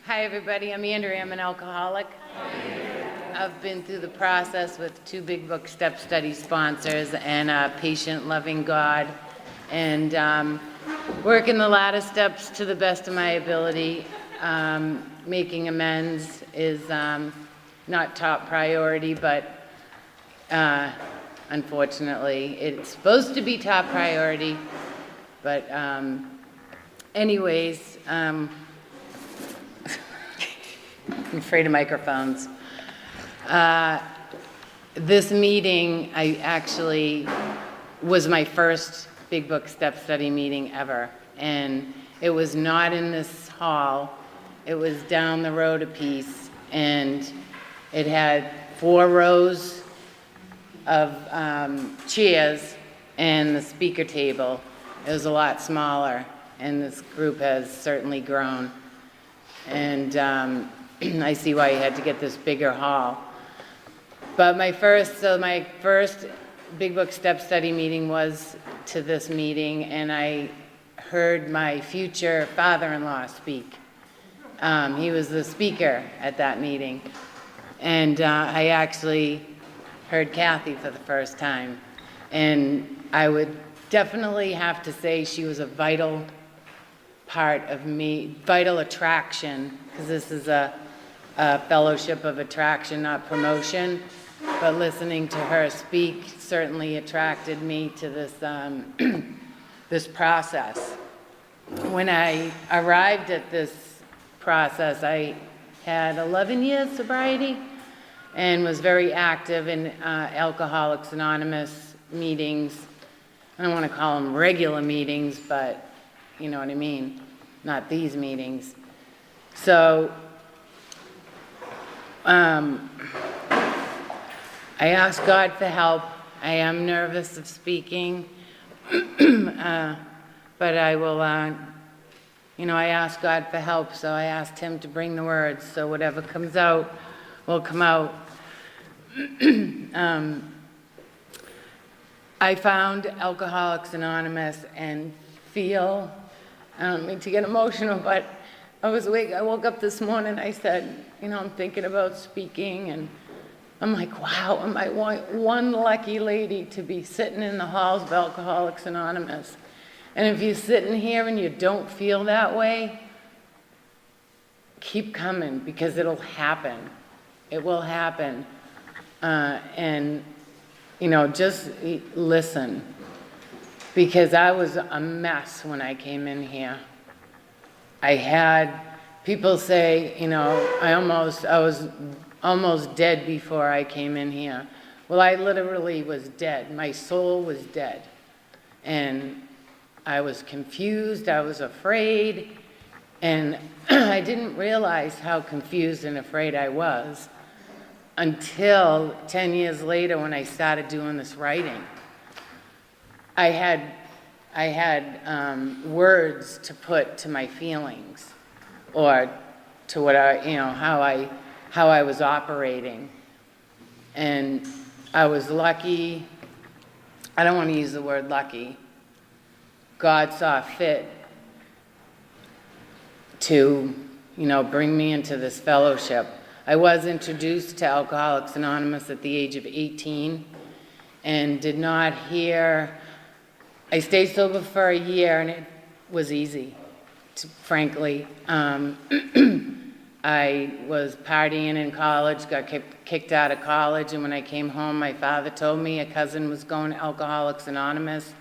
Hi, everybody. I'm Andrea. I'm an alcoholic. I've been through the process with 2 Big Book Step Study sponsors and a patient-loving God, and working the ladder steps to the best of my ability. Making amends is not top priority, but unfortunately, it's supposed to be top priority. But anyways, I'm afraid of microphones. This meeting, I actually was my first Big Book Step Study meeting ever. And it was not in this hall. It was down the road a piece. And it had 4 rows of chairs and the speaker table. It was a lot smaller. And this group has certainly grown. And I see why you had to get this bigger hall. But my first Big Book Step Study meeting was to this meeting, and I heard my future father-in-law speak. He was the speaker at that meeting. And I actually heard Kathy for the first time. And I would definitely have to say she was a vital part of me, vital attraction, because this is a fellowship of attraction, not promotion. But listening to her speak certainly attracted me to this, this process. When I arrived at this process, I had 11 years sobriety and was very active in Alcoholics Anonymous meetings. I don't want to call them regular meetings, but you know what I mean, not these meetings. So I asked God for help. I am nervous of speaking, but I will, I asked God for help, so I asked Him to bring the words, so whatever comes out will come out. I found Alcoholics Anonymous and feel, I don't mean to get emotional, but I woke up this morning, I said, I'm thinking about speaking, and I'm like, wow, am I one lucky lady to be sitting in the halls of Alcoholics Anonymous? And if you're sitting here and you don't feel that way, keep coming, because it'll happen. It will happen. And, just listen. Because I was a mess when I came in here. I had people say, I was almost dead before I came in here. Well, I literally was dead. My soul was dead. And I was confused, I was afraid, and I didn't realize how confused and afraid I was until 10 years later when I started doing this writing. I had words to put to my feelings, or to what how I was operating. And I was lucky. I don't want to use the word lucky. God saw fit to, bring me into this fellowship. I was introduced to Alcoholics Anonymous at the age of 18 and did not hear. I stayed sober for a year, and it was easy, frankly. I was partying in college, got kicked out of college, and when I came home, my father told me a cousin was going to Alcoholics Anonymous,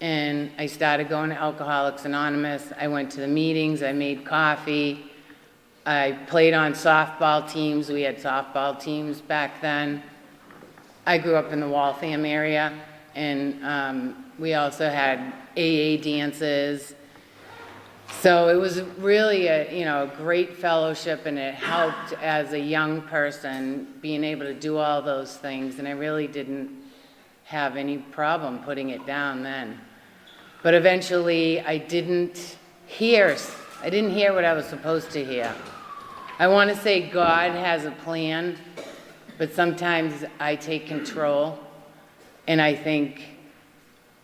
and I started going to Alcoholics Anonymous. I went to the meetings, I made coffee, I played on softball teams. We had softball teams back then. I grew up in the Waltham area, and we also had AA dances. So it was really a great fellowship, and it helped as a young person being able to do all those things, and I really didn't have any problem putting it down then. But eventually I didn't hear what I was supposed to hear. I want to say God has a plan, but sometimes I take control, and I think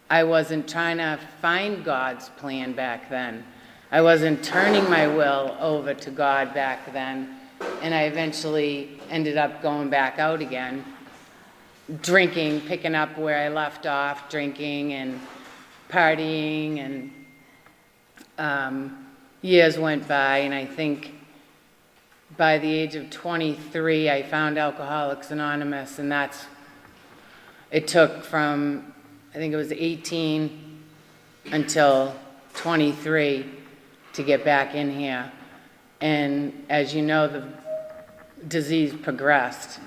I wasn't trying to find God's plan back then. I wasn't turning my will over to God back then, and I eventually ended up going back out again, drinking, picking up where I left off, drinking and partying, and years went by, and I think by the age of 23, I found Alcoholics Anonymous, and it took from, I think it was 18 until 23 to get back in here. And as you know, the disease progressed.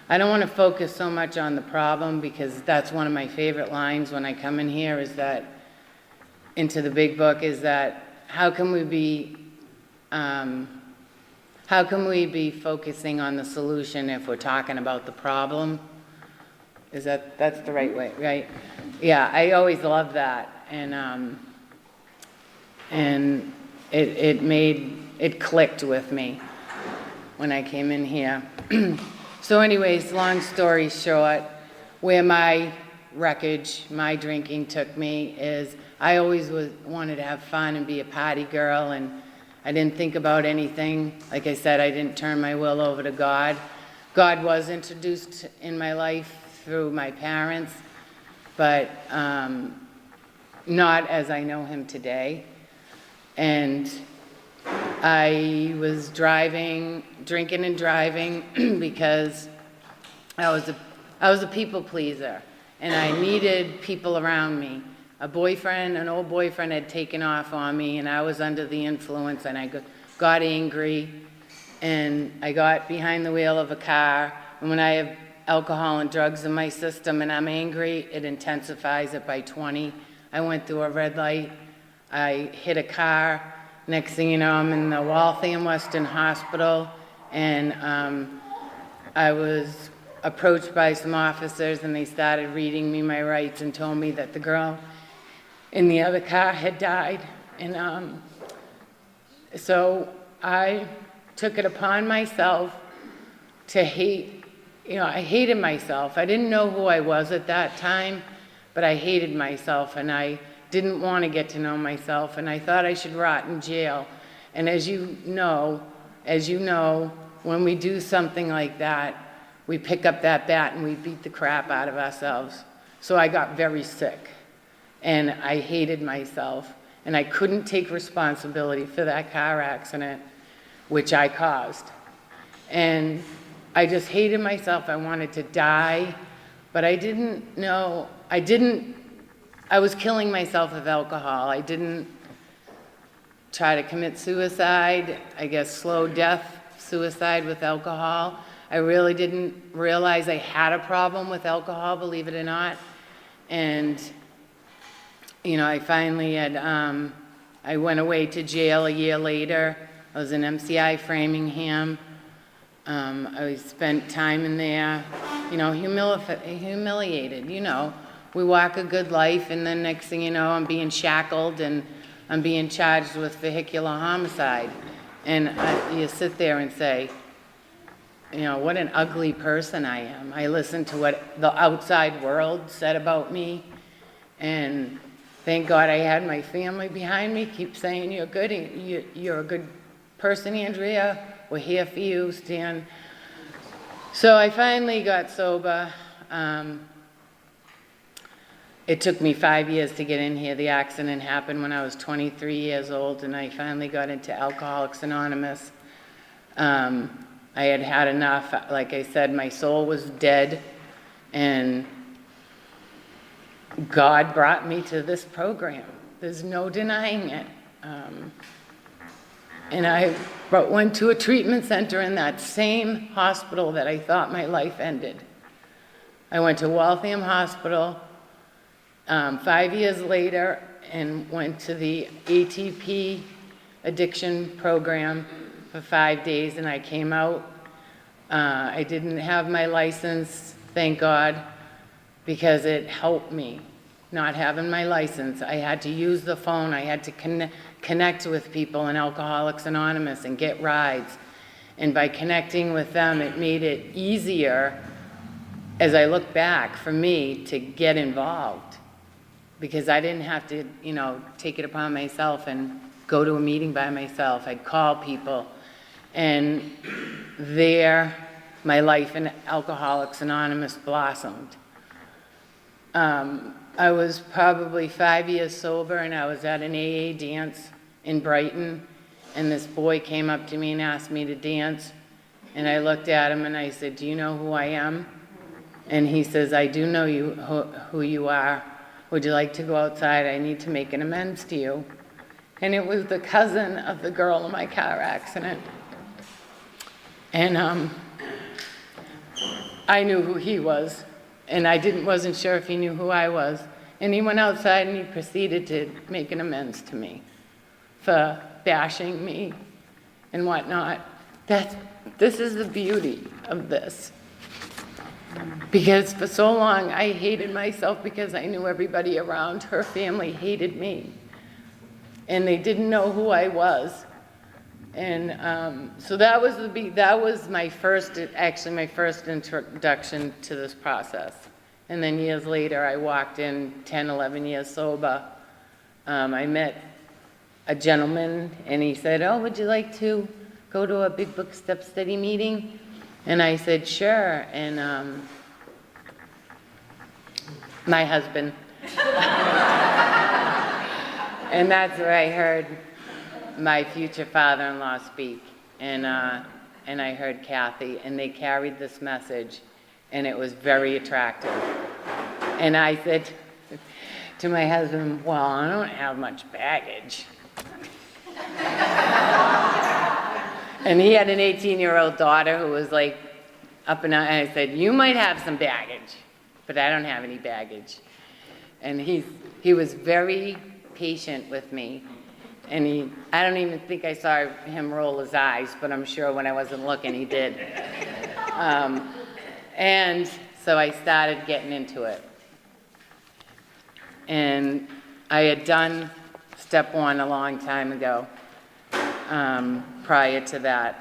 I don't want to focus so much on the problem, because that's one of my favorite lines when I come in here, is that, into the big book, is that how can we be focusing on the solution if we're talking about the problem? That's the right way, right? Yeah, I always love that, and it clicked with me when I came in here. So anyways, long story short, where my wreckage, my drinking took me is I always wanted to have fun and be a party girl, and I didn't think about anything. Like I said, I didn't turn my will over to God. God was introduced in my life through my parents, but not as I know him today. And I was drinking and driving because I was a people pleaser, and I needed people around me. An old boyfriend had taken off on me, and I was under the influence, and I got angry, and I got behind the wheel of a car, and when I have alcohol and drugs in my system and I'm angry, it intensifies it by 20. I went through a red light, I hit a car. Next thing you know, I'm in the Waltham Western Hospital, and I was approached by some officers, and they started reading me my rights and told me that the girl in the other car had died. And so I took it upon myself to hate. I hated myself. I didn't know who I was at that time, but I hated myself, and I didn't want to get to know myself, and I thought I should rot in jail. And as you know, when we do something like that, we pick up that bat and we beat the crap out of ourselves. So I got very sick, and I hated myself, and I couldn't take responsibility for that car accident, which I caused. And I just hated myself. I wanted to die, but I didn't know. I was killing myself with alcohol. I didn't try to commit suicide, I guess slow death suicide with alcohol. I really didn't realize I had a problem with alcohol, believe it or not. And, I finally I went away to jail a year later. I was in MCI Framingham. I spent time in there, humiliated, We walk a good life, and then next thing you know, I'm being shackled, and I'm being charged with vehicular homicide. And you sit there and say, what an ugly person I am. I listened to what the outside world said about me, and thank God I had my family behind me, keep saying, you're good, you're a good person, Andrea. We're here for you, Stan. So I finally got sober. It took me 5 years to get in here. The accident happened when I was 23 years old, and I finally got into Alcoholics Anonymous. I had had enough. Like I said, my soul was dead, and God brought me to this program. There's no denying it. And I went to a treatment center in that same hospital that I thought my life ended. I went to Waltham Hospital 5 years later and went to the ATP addiction program for 5 days, and I came out. I didn't have my license, thank God, because it helped me not having my license. I had to use the phone. I had to connect with people in Alcoholics Anonymous and get rides. And by connecting with them, it made it easier, as I look back, for me to get involved, because I didn't have to, take it upon myself and go to a meeting by myself. I'd call people. And there, my life in Alcoholics Anonymous blossomed. I was probably 5 years sober, and I was at an AA dance in Brighton, and this boy came up to me and asked me to dance, and I looked at him and I said, "Do you know who I am?" And he says, "I do know who you are. Would you like to go outside? I need to make an amends to you." And it was the cousin of the girl in my car accident. And I knew who he was, and I wasn't sure if he knew who I was. And he went outside and he proceeded to make an amends to me for bashing me and whatnot. This is the beauty of this. Because for so long I hated myself because I knew everybody around her family hated me. And they didn't know who I was. And so that was my first introduction to this process. And then years later, I walked in 10, 11 years sober. I met a gentleman, and he said, "Oh, would you like to go to a big book step study meeting?" And I said, "Sure." And my husband. And that's where I heard my future father-in-law speak, and I heard Kathy, and they carried this message, and it was very attractive. And I said to my husband, "Well, I don't have much baggage." And he had an 18-year-old daughter who was like up and out, and I said, "You might have some baggage, but I don't have any baggage." And he was very patient with me. And I don't even think I saw him roll his eyes, but I'm sure when I wasn't looking, he did. And so I started getting into it. And I had done step one a long time ago, prior to that.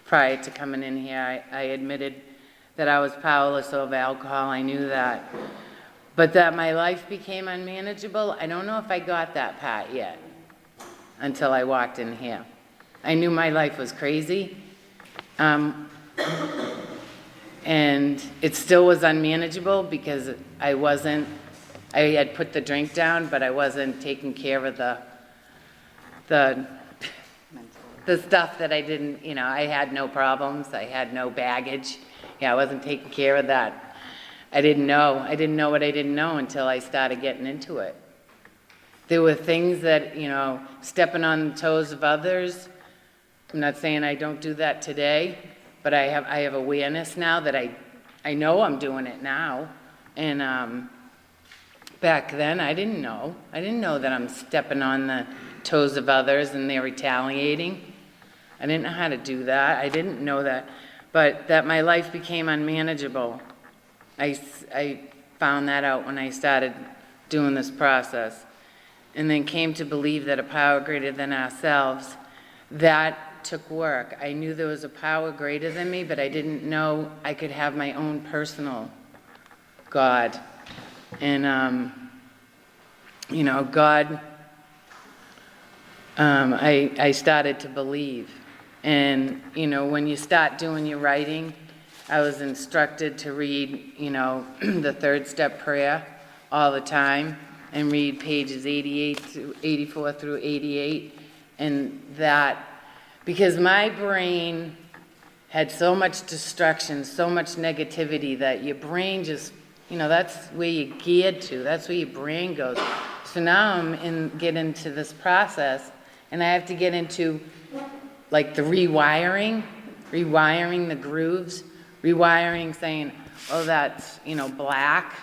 Prior to coming in here, I admitted that I was powerless over alcohol. I knew that. But that my life became unmanageable, I don't know if I got that part yet until I walked in here. I knew my life was crazy, and it still was unmanageable because I had put the drink down, but I wasn't taking care of the stuff that I didn't, I had no problems, I had no baggage. I wasn't taking care of that. I didn't know what I didn't know until I started getting into it. There were things that, stepping on the toes of others. I'm not saying I don't do that today, but I have awareness now that I know I'm doing it now. And back then, I didn't know. I didn't know that I'm stepping on the toes of others and they're retaliating. I didn't know how to do that. I didn't know that. But that my life became unmanageable. I found that out when I started doing this process. And then came to believe that a power greater than ourselves, that took work. I knew there was a power greater than me, but I didn't know I could have my own personal God. And, God, I started to believe. And, when you start doing your writing, I was instructed to read, the third step prayer all the time and read pages 84 through 88. And that, because my brain had so much destruction, so much negativity that your brain just, that's where you're geared to. That's where your brain goes. So now I'm get into this process, and I have to get into like the rewiring the grooves, rewiring, saying, "Oh, that's, black,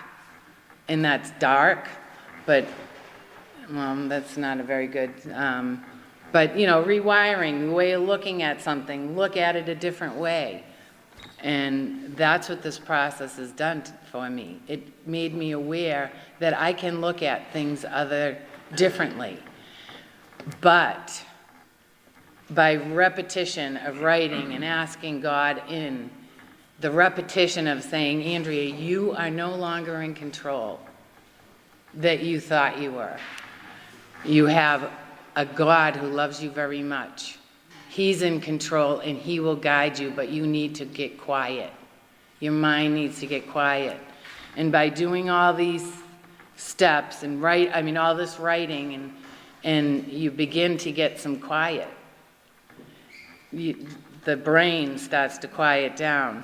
and that's dark," but, that's not a very good, but, rewiring, the way of looking at something, look at it a different way. And that's what this process has done for me. It made me aware that I can look at things differently. But by repetition of writing and asking God in, the repetition of saying, "Andrea, you are no longer in control that you thought you were. You have a God who loves you very much. He's in control and he will guide you, but you need to get quiet. Your mind needs to get quiet. And by doing all these steps and all this writing, and you begin to get some quiet. The brain starts to quiet down,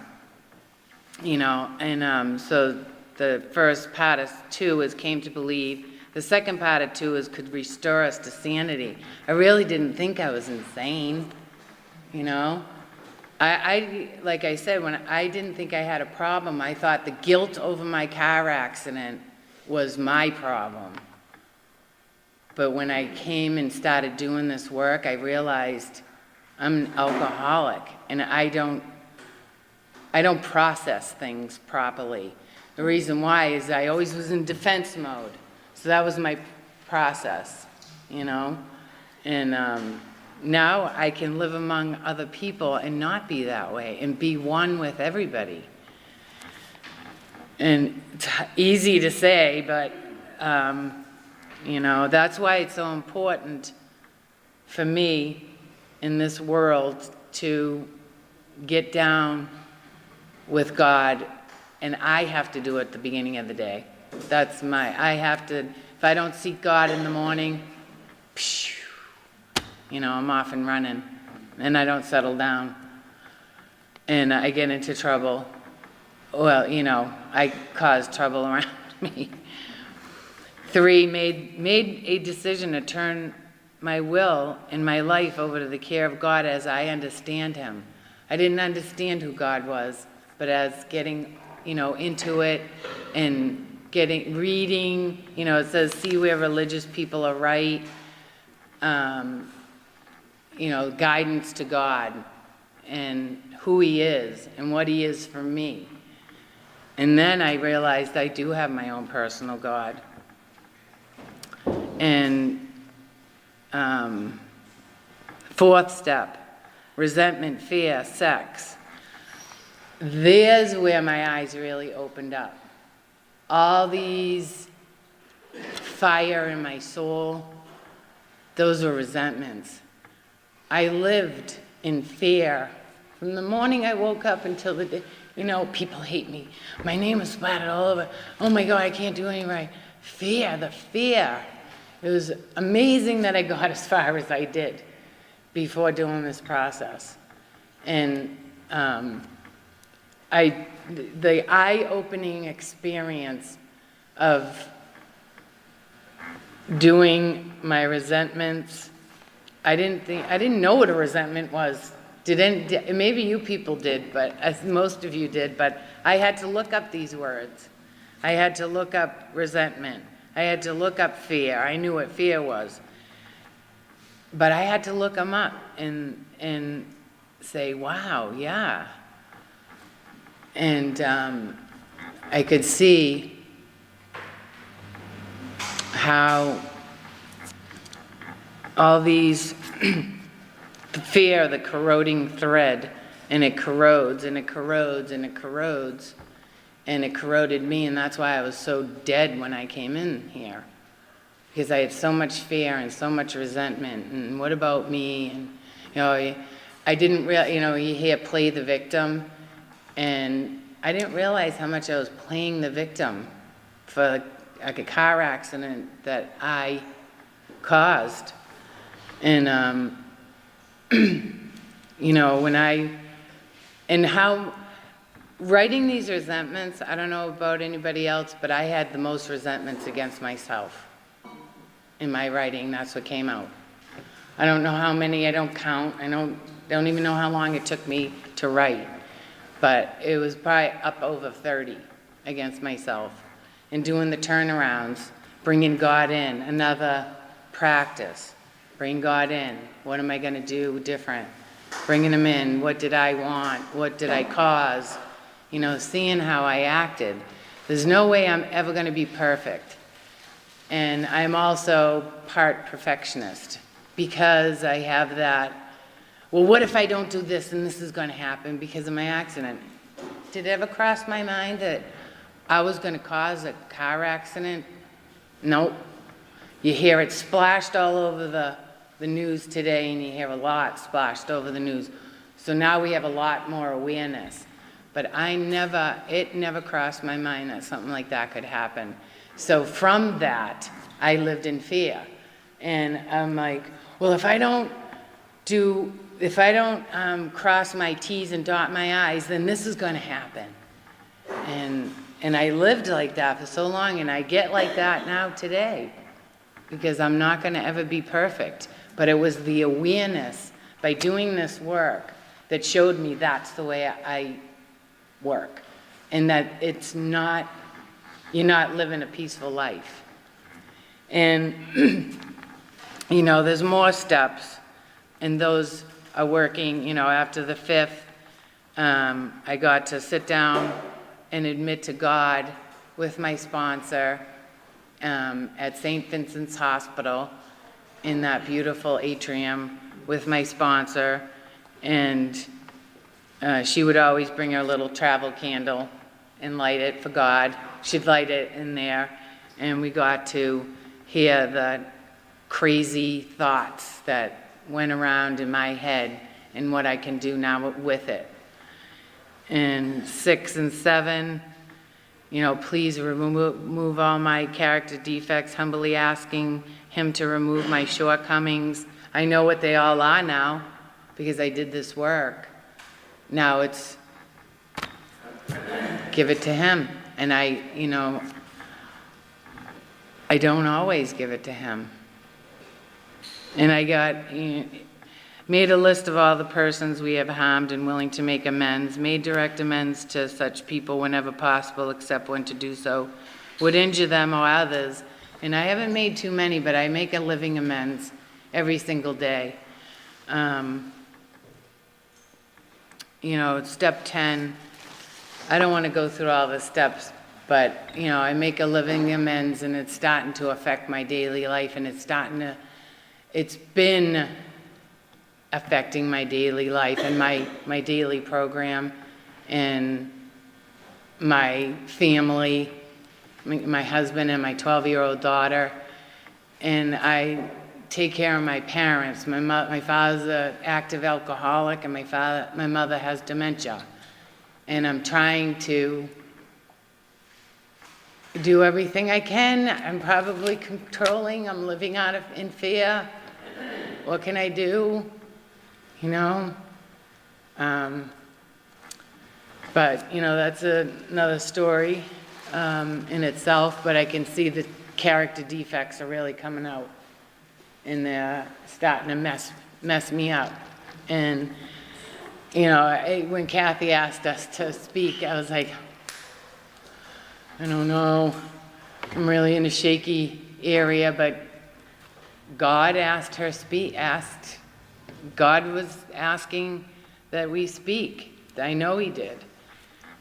and so the first part of 2 is came to believe. The second part of 2 is could restore us to sanity. I really didn't think I was insane, I like I said, when I didn't think I had a problem, I thought the guilt over my car accident was my problem. But when I came and started doing this work, I realized I'm an alcoholic and I don't process things properly. The reason why is I always was in defense mode. So that was my process, And now I can live among other people and not be that way and be one with everybody. And it's easy to say, but, that's why it's so important for me in this world to get down with God, and I have to do it at the beginning of the day. If I don't seek God in the morning, I'm off and running, and I don't settle down, and I get into trouble. Well, I cause trouble around me. 3, made a decision to turn my will and my life over to the care of God as I understand him. I didn't understand who God was, but as getting, into it and reading, it says, see where religious people are right, guidance to God and who he is and what he is for me. And then I realized I do have my own personal God. And 4th step, resentment, fear, sex. There's where my eyes really opened up. All these fire in my soul, those were resentments. I lived in fear from the morning I woke up until the day. People hate me. My name was splattered all over. Oh my God, I can't do anything right. The fear. It was amazing that I got as far as I did before doing this process. And the eye-opening experience of doing my resentments, I didn't know what a resentment was. Maybe you people did, but as most of you did, but I had to look up these words. I had to look up resentment. I had to look up fear. I knew what fear was. But I had to look them up and say, wow, yeah. And I could see how all these fear, the corroding thread, and it corrodes and it corrodes and it corrodes, and it corroded me, and that's why I was so dead when I came in here, because I had so much fear and so much resentment, and what about me, and I didn't really, you hear play the victim, and I didn't realize how much I was playing the victim for like a car accident that I caused. And how writing these resentments, I don't know about anybody else, but I had the most resentments against myself in my writing. That's what came out. I don't know how many, I don't count. I don't even know how long it took me to write, but it was probably up over 30 against myself. And doing the turnarounds, bringing God in, another practice. Bring God in. What am I going to do different? Bringing him in. What did I want? What did I cause? Seeing how I acted. There's no way I'm ever going to be perfect. And I'm also part perfectionist because I have that, well, what if I don't do this and this is going to happen because of my accident? Did it ever cross my mind that I was going to cause a car accident? Nope. You hear it splashed all over the the news today, and you hear a lot splashed over the news. So now we have a lot more awareness. But it never crossed my mind that something like that could happen. So from that, I lived in fear. And I'm like, well, if I don't cross my T's and dot my I's, then this is going to happen. And I lived like that for so long, and I get like that now today, because I'm not going to ever be perfect. But it was the awareness by doing this work that showed me that's the way I work, and that you're not living a peaceful life. And, there's more steps, and those are working. After the 5th, I got to sit down and admit to God with my sponsor at St. Vincent's Hospital in that beautiful atrium with my sponsor. And she would always bring her little travel candle and light it for God. She'd light it in there, and we got to hear the crazy thoughts that went around in my head and what I can do now with it. And 6 and 7, please remove all my character defects, humbly asking him to remove my shortcomings. I know what they all are now because I did this work. Now it's give it to him. And I don't always give it to him. And I made a list of all the persons we have harmed and willing to make amends, made direct amends to such people whenever possible, except when to do so would injure them or others. And I haven't made too many, but I make a living amends every single day. Step 10, I don't want to go through all the steps, but, I make a living amends, and it's starting to affect my daily life, and it's been affecting my daily life and my daily program and my family, my husband and my 12-year-old daughter. And I take care of my parents. My father's an active alcoholic, and my mother has dementia. And I'm trying to do everything I can. I'm probably controlling. I'm living in fear. What can I do? But that's another story in itself. But I can see the character defects are really coming out, and they're starting to mess me up. And when Kathy asked us to speak, I was like, I don't know. I'm really in a shaky area, but God asked her speak. God was asking that we speak. I know He did.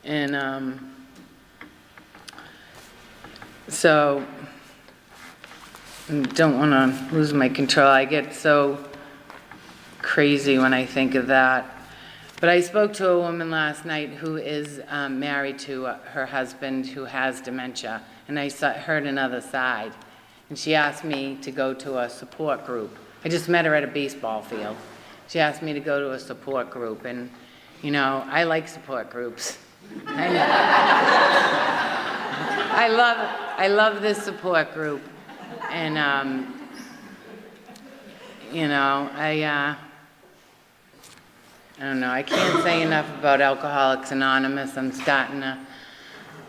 And so I don't want to lose my control. I get so crazy when I think of that. But I spoke to a woman last night who is married to her husband who has dementia, and I heard another side. And she asked me to go to a support group. I just met her at a baseball field. She asked me to go to a support group, and I like support groups. I love this support group, and I don't know. I can't say enough about Alcoholics Anonymous. I'm starting to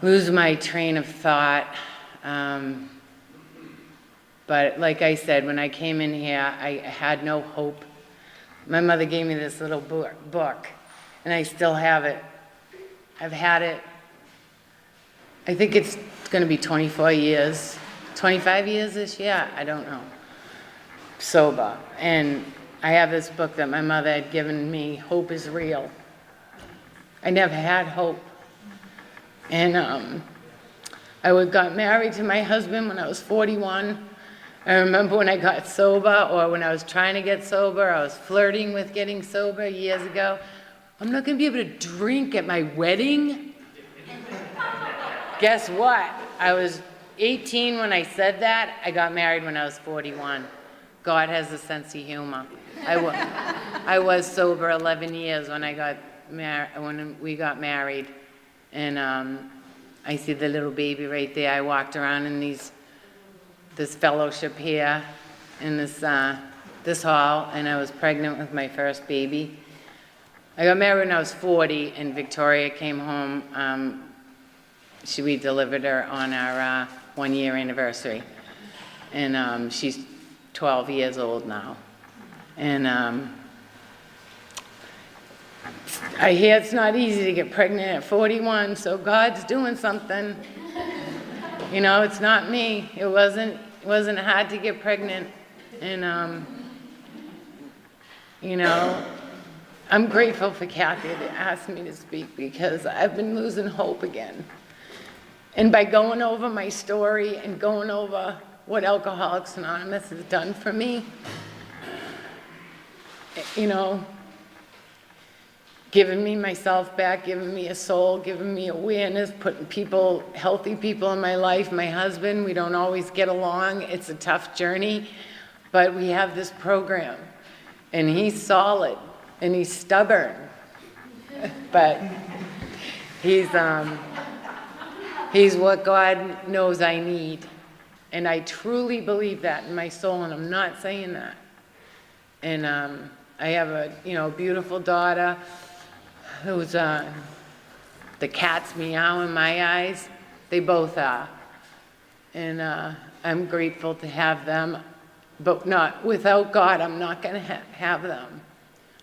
lose my train of thought. But like I said, when I came in here, I had no hope. My mother gave me this little book, and I still have it. I've had it, I think it's going to be 24 years, 25 years this year, I don't know, sober. And I have this book that my mother had given me, Hope is Real. I never had hope. And I got married to my husband when I was 41. I remember when I got sober, or when I was trying to get sober, I was flirting with getting sober years ago. I'm not going to be able to drink at my wedding? Guess what? I was 18 when I said that. I got married when I was 41. God has a sense of humor. I was sober 11 years when when we got married, and I see the little baby right there. I walked around in this fellowship here in this hall, and I was pregnant with my first baby. I got married when I was 40, and Victoria came home. We delivered her on our 1-year anniversary, and she's 12 years old now. And I hear it's not easy to get pregnant at 41, so God's doing something. You know, it's not me. It wasn't hard to get pregnant, and you know, I'm grateful for Kathy that asked me to speak, because I've been losing hope again. And by going over my story and going over what Alcoholics Anonymous has done for me, you know, giving me myself back, giving me a soul, giving me awareness, putting healthy people in my life. My husband, we don't always get along. It's a tough journey, but we have this program, and he's solid, and he's stubborn, but he's what God knows I need. And I truly believe that in my soul, and I'm not saying that. And I have a beautiful daughter who's the cat's meow in my eyes. They both are. And I'm grateful to have them, but without God, I'm not going to have them.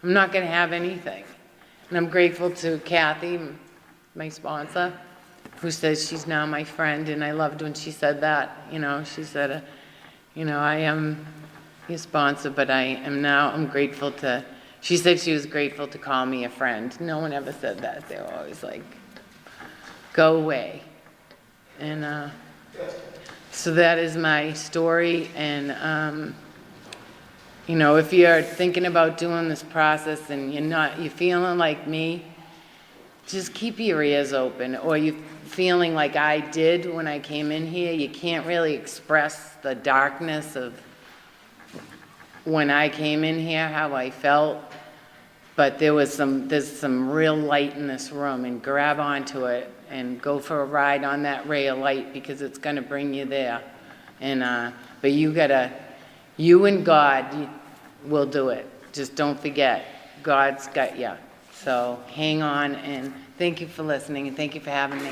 I'm not going to have anything. And I'm grateful to Kathy, my sponsor, who says she's now my friend, and I loved when she said that. She said, I am your sponsor, but I'm grateful to, she said she was grateful to call me a friend. No one ever said that. They were always like, go away. And so that is my story, and if you're thinking about doing this process and you're feeling like me, just keep your ears open, or you're feeling like I did when I came in here. You can't really express the darkness of when I came in here, how I felt, but there's some real light in this room, and grab onto it and go for a ride on that ray of light, because it's going to bring you there. And but you and God will do it. Just don't forget, God's got you. So hang on, and thank you for listening, and thank you for having me.